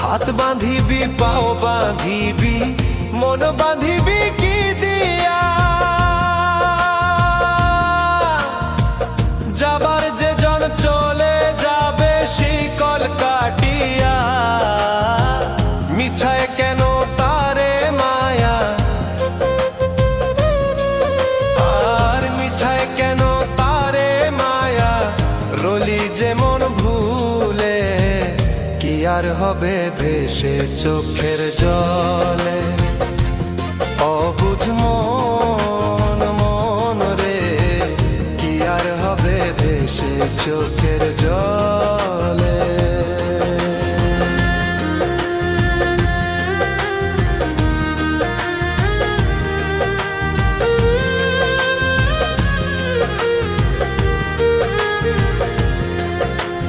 হাত বাঁধিবি পাও বাঁধিবি মন বাঁধিবি কি দিয়া যাবার যে জন চলে যাবে শিকল কাটিয়া মিছায় কেন তারে মায়া আর মিছায় কেন তারে মায়া রলি যেমন ভুলে কি আর হবে ভেসে চোখের জলে অবুঝ মন মন রে কি আর হবে ভেসে চোখে